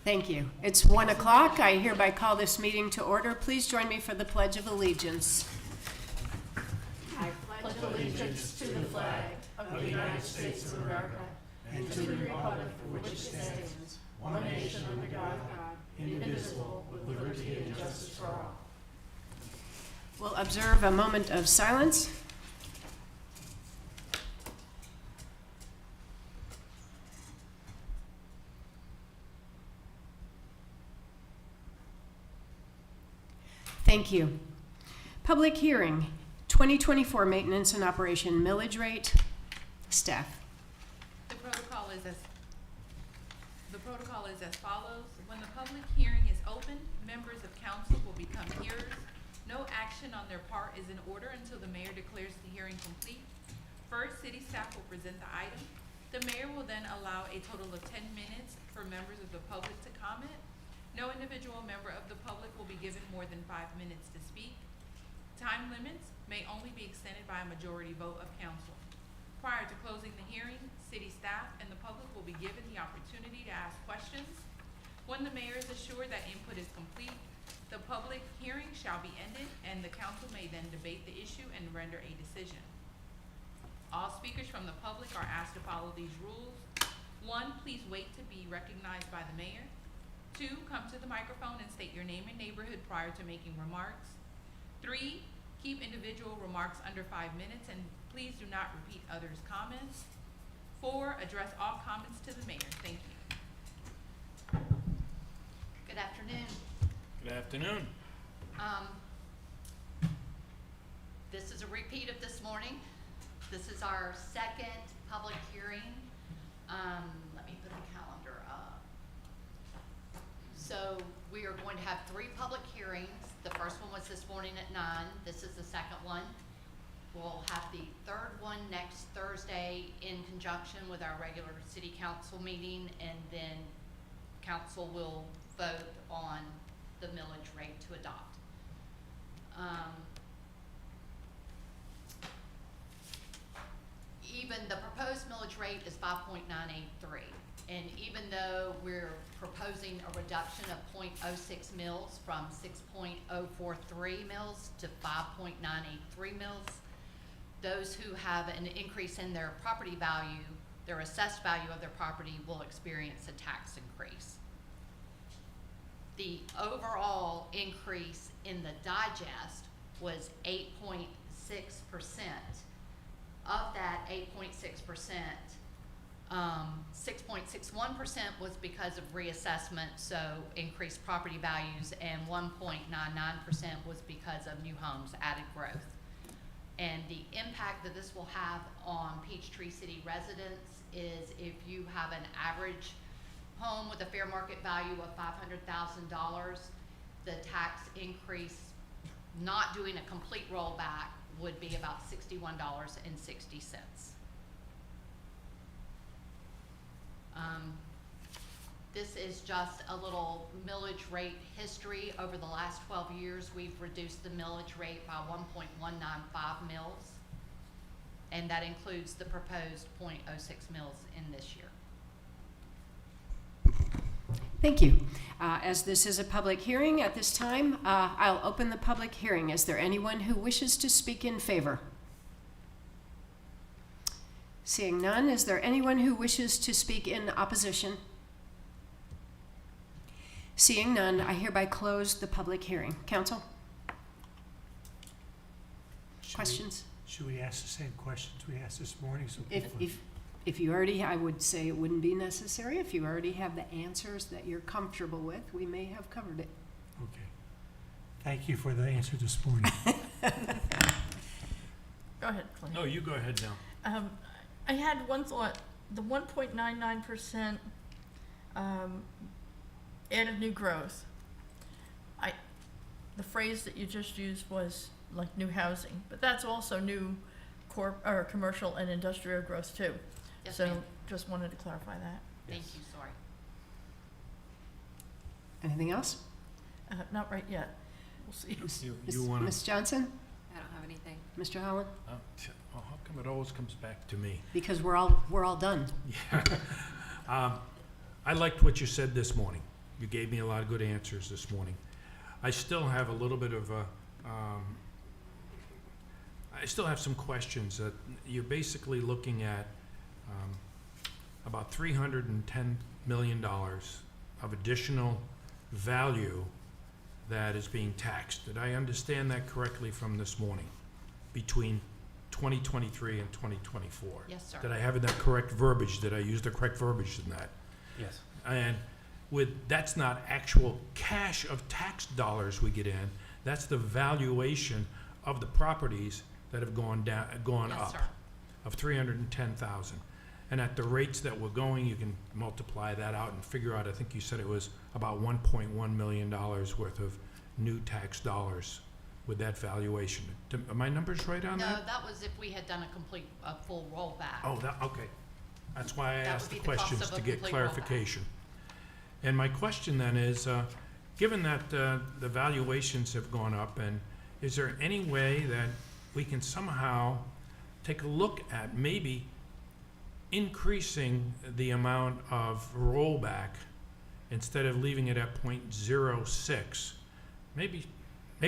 Thank you. It's 1 o'clock. I hereby call this meeting to order. Please join me for the Pledge of Allegiance. I pledge allegiance to the flag of the United States of America and to the republic for which it stands, one nation under God, indivisible, with liberty and justice for all. We'll observe a moment of silence. Thank you. Public hearing, 2024 maintenance and operation millage rate. Staff. The protocol is as follows. When the public hearing is open, members of council will become hearers. No action on their part is in order until the mayor declares the hearing complete. First, city staff will present the item. The mayor will then allow a total of 10 minutes for members of the public to comment. No individual member of the public will be given more than 5 minutes to speak. Time limits may only be extended by a majority vote of council. Prior to closing the hearing, city staff and the public will be given the opportunity to ask questions. When the mayor is assured that input is complete, the public hearing shall be ended and the council may then debate the issue and render a decision. All speakers from the public are asked to follow these rules. 1, please wait to be recognized by the mayor. 2, come to the microphone and state your name and neighborhood prior to making remarks. 3, keep individual remarks under 5 minutes and please do not repeat others' comments. 4, address all comments to the mayor. Thank you. Good afternoon. Good afternoon. This is a repeat of this morning. This is our second public hearing. Let me put the calendar up. So we are going to have 3 public hearings. The first one was this morning at 9. This is the second one. We'll have the third one next Thursday in conjunction with our regular city council meeting, and then council will vote on the millage rate to adopt. Even the proposed millage rate is 5.983. And even though we're proposing a reduction of 0.06 mils from 6.043 mils to 5.983 mils, those who have an increase in their property value, their assessed value of their property, will experience a tax increase. The overall increase in the digest was 8.6%. Of that 8.6%, 6.61% was because of reassessment, so increased property values, and 1.99% was because of new homes, added growth. And the impact that this will have on Peachtree City residents is if you have an average home with a fair market value of $500,000, the tax increase, not doing a complete rollback, would be about $61.60. This is just a little millage rate history. Over the last 12 years, we've reduced the millage rate by 1.195 mils, and that includes the proposed 0.06 mils in this year. Thank you. As this is a public hearing at this time, I'll open the public hearing. Is there anyone who wishes to speak in favor? Seeing none, is there anyone who wishes to speak in opposition? Seeing none, I hereby close the public hearing. Council? Questions? Should we ask the same questions we asked this morning? So If you already, I would say it wouldn't be necessary. If you already have the answers that you're comfortable with, we may have covered it. Okay. Thank you for the answer this morning. Go ahead, Clint. No, you go ahead now. I had one thought. The 1.99% added new growth. The phrase that you just used was like new housing, but that's also new commercial and industrial growth too. Yes, So ma'am. just wanted to clarify that. Thank you, sorry. Anything else? Not right yet. We'll see. You want to? Ms. Johnson? I don't have anything. Mr. Holland? How come it always comes back to me? Because we're all done. Yeah. I liked what you said this morning. You gave me a lot of good answers this morning. I still have a little bit of a, I still have some questions. That you're basically looking at about $310 million of additional value that is being taxed. Did I understand that correctly from this morning? Between 2023 and 2024? Yes, sir. Did I have that correct verbiage? Did I use the correct verbiage in that? Yes. And that's not actual cash of tax dollars we get in, that's the valuation of the properties that have gone Yes, up sir. of 310,000. And at the rates that we're going, you can multiply that out and figure out, I think you said it was about $1.1 million worth of new tax dollars with that valuation. Are my numbers right on No, that? that was if we had done a full rollback. Oh, okay. That's why I That asked the would be the cost questions of to a get complete clarification. And my question then is, given that the valuations have gone up, and is there any way that we can somehow take a look at maybe increasing the amount of rollback instead of leaving it at 0.06? Maybe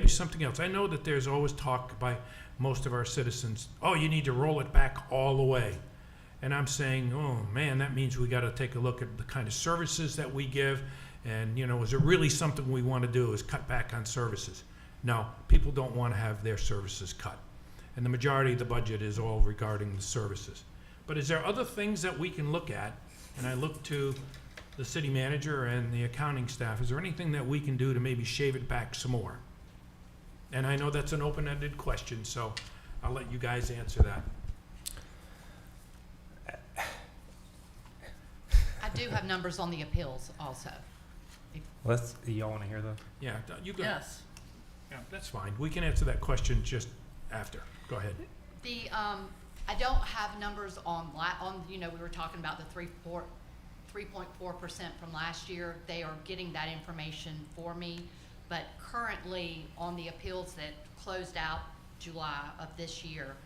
something else. I know that there's always talk by most of our citizens, oh, you need to roll it back all the way. And I'm saying, oh man, that means we got to take a look at the kind of services that we give. And, is it really something we want to do is cut back on services? No, people don't want to have their services cut. And the majority of the budget is all regarding the services. But is there other things that we can look at? And I look to the city manager and the accounting staff. Is there anything that we can do to maybe shave it back some more? And I know that's an open-ended question, so I'll let you guys answer that. I do have numbers on the appeals also. Y'all want to hear those? Yeah, you go. Yes. Yeah, that's fine. We can answer that question just after. Go ahead. I don't have numbers on, we were talking about the 3.4% from last year. They are getting that information for me. But currently, on the appeals that closed out July of this year,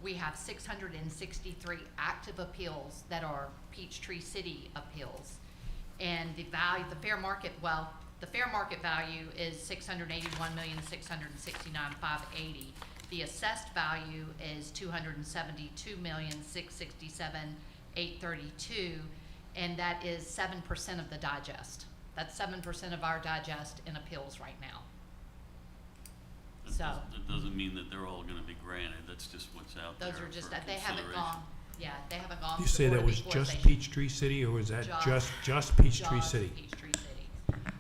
we have 663 active appeals that are Peachtree City appeals. And the fair market value is $681,669,580. The assessed value is $272,667,832, and that is 7% of the digest. That's 7% of our digest in appeals right now. That doesn't mean that they're all gonna be granted, that's just what's out there Those are just, for they haven't gone, they haven't gone You to say the that Board was of just Equalization. Peachtree City, or was that Just- just Peachtree Just City? Peachtree City,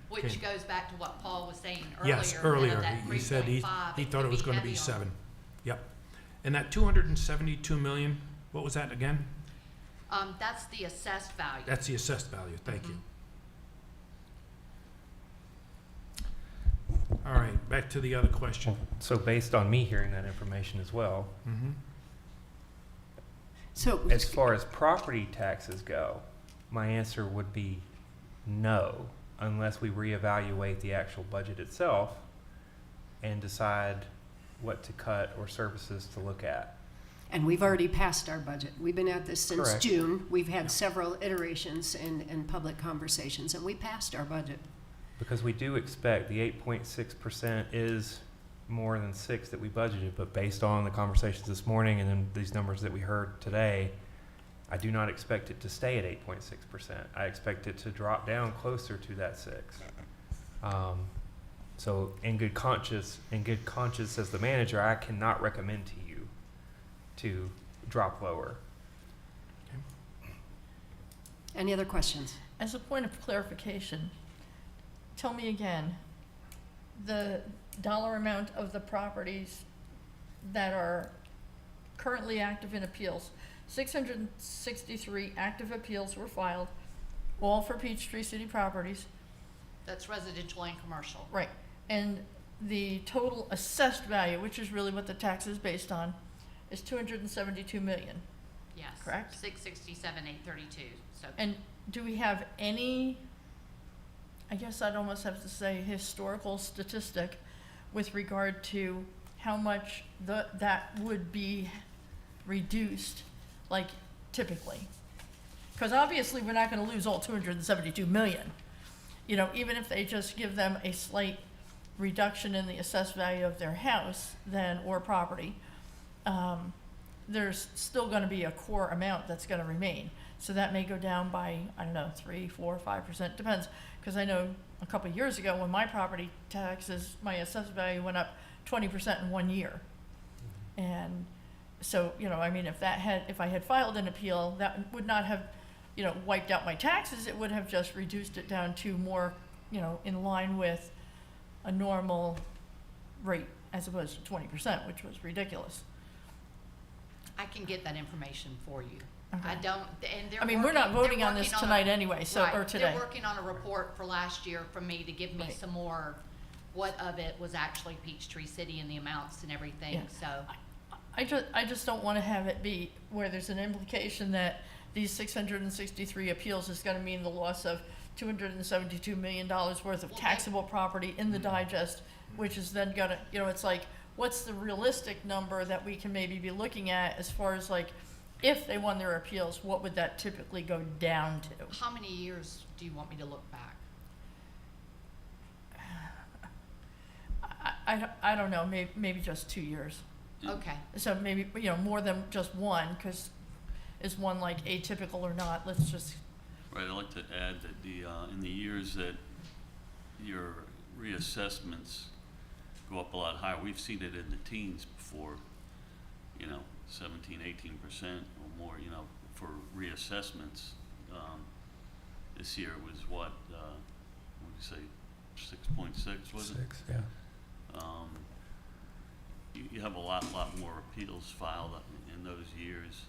which Okay. goes back to what Paul was saying earlier. Yes, that of earlier. that He said he 3.5, thought it was could gonna be heavy on- 7. Yep. And that 272 million, what was that again? That's the assessed value. That's the assessed value. Thank you. All right, back to the other question. So based on me hearing that information as well, Mm-hmm. So, as far as property taxes go, my answer would be no, unless we reevaluate the actual budget itself and decide what to cut or services to look at. and we've already passed our budget. We've been at this since Correct. June. We've had several iterations and public conversations, and we passed our budget. Because we do expect the 8.6% is more than 6 that we budgeted, but based on the conversations this morning and then these numbers that we heard today, I do not expect it to stay at 8.6%. I expect it to drop down closer to that 6. So in good conscience as the manager, I cannot recommend to you to drop lower. Any other questions? As a point of clarification, tell me again, the dollar amount of the properties that are currently active in appeals. 663 active appeals were filed, all for Peachtree City properties. That's residential and commercial. Right. And the total assessed value, which is really what the tax is based on, is 272 million. Yes. Correct. 667,832, so. And do we have any, I guess I'd almost have to say, historical statistic with regard to how much that would be reduced, like typically? Because obviously we're not going to lose all 272 million. you know, even if they just give them a slight reduction in the assessed value of their house then, or property, there's still gonna be a core amount that's gonna remain. So that may go down by, I don't know, 3, 4, 5%, depends. Because I know a couple of years ago when my property taxes, my assessed value went up 20% in 1 year. And so, you know, I mean, if I had filed an appeal, that would not have, you know, wiped out my taxes. It would have just reduced it down to more, you know, in line with a normal rate as opposed to 20%, which was ridiculous. I can get that information for you. Okay. I don't, and they're I mean, we're not voting they're on this working tonight anyway, so, right, or today. They're working on a report for last year for me to give me Right. some more, what of it was actually Peachtree City and the amounts and everything, Yeah. so. I just don't want to have it be where there's an implication that these 663 appeals is going to mean the loss of $272 million worth of Well, taxable property in the digest, which is then going to, you know, it's like, what's the realistic number that we can maybe be looking at as far as like, if they won their appeals, what would that typically go down to? How many years do you want me to look back? I don't know, maybe just 2 years. Okay, So maybe, you know, more than just one, because is one like atypical or not? Let's just, Right, I'd like to add that in the years that your reassessments go up a lot higher, we've seen it in the teens before, you know, 17, 18% or more, you know, for reassessments. This year was what did you say, 6.6, was it? 6, yeah. You have a lot more appeals filed in those years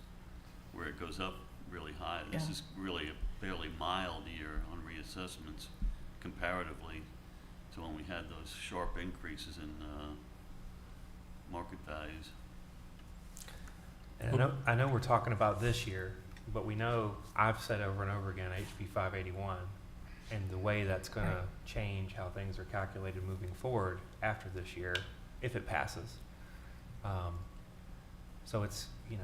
where it goes up really high. This Yeah. is really a fairly mild year on reassessments comparatively to when we had those sharp increases in market values. And I know we're talking about this year, but we know, I've said over and over again, HB 581, and the way that's going to change how things are calculated moving forward after this year, if it passes. So it's, you know,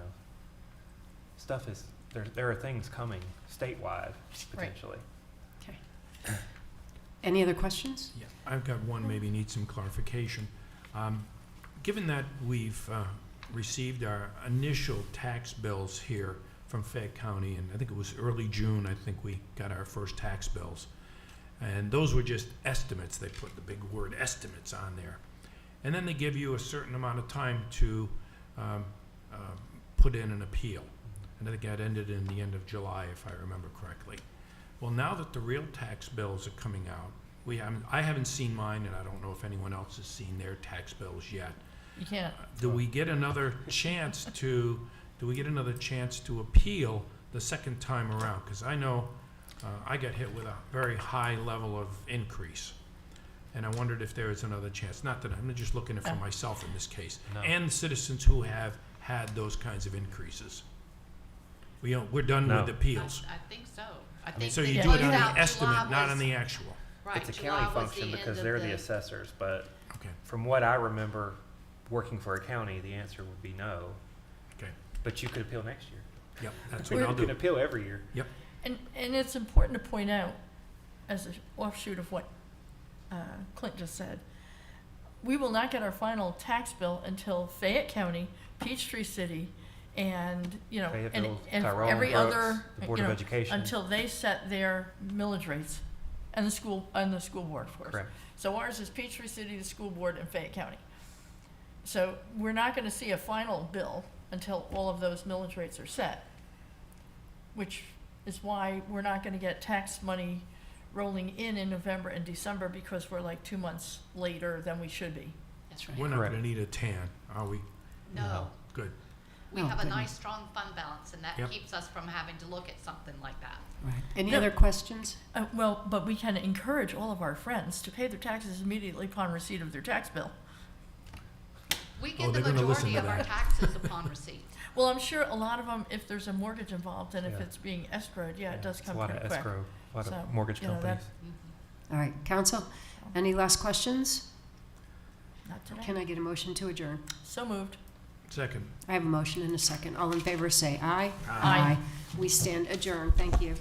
stuff is, there are things coming statewide, potentially. Okay. Any other questions? Yeah, I've got one, maybe needs some clarification. Given that we've received our initial tax bills here from Fayette County, and I think it was early June, I think we got our first tax bills. And those were just estimates. They put the big word estimates on there. And then they give you a certain amount of time to put in an appeal. And I think that ended in the end of July, if I remember correctly. Well, now that the real tax bills are coming out, I haven't seen mine, and I don't know if anyone else has seen their tax bills yet. you can't, Do we get another chance to appeal the second time around? Because I know I got hit with a very high level of increase. And I wondered if there is another chance. Not that I'm just looking for myself in this case, No. and citizens who have had those kinds of increases. We're done No. with appeals. I think so. I mean, think So they you do it closed on out the estimate, July not was- on the actual. Right, It's a July county was the function end because of they're the assessors, but Okay, from what I remember working for a county, the answer would be no. okay. But you could appeal next year. Yep, that's what You I'll can do. appeal every year. and it's important to point out, as an offshoot of what Clint just said, we will not get our final tax bill until Fayette County, Peachtree City, and, you know, and Fayetteville, and Tyrone, every Brooks, other, the Board you of know, Education. until they set their millage rates, and the school board, of course. Correct. So ours is Peachtree City, the school board, and Fayette County. So we're not gonna see a final bill until all of those millage rates are set, which is why we're not gonna get tax money rolling in November and December, because we're like 2 months later than we should be. That's right. We're not Correct. gonna need a tan, are we? No, Good. we No, have a good. nice, strong fund balance, and that Yep. keeps us from having to look at something like that. Right. Any No. other questions? Well, but we can encourage all of our friends to pay their taxes immediately upon receipt of their tax bill. We Oh, get the they're gonna listen majority to of our that. taxes upon receipt. Well, I'm sure a lot of them, if there's a mortgage involved and if Yeah. it's being escrowed, yeah, it does It's come a lot pretty of quick. escrow, a lot So, of mortgage you know, companies. Mhm. All right, council, any last questions? Not today. Can I get a motion to adjourn? So moved. Second. I have a motion and a second. All in favor say aye. Aye. We stand adjourned. Thank you.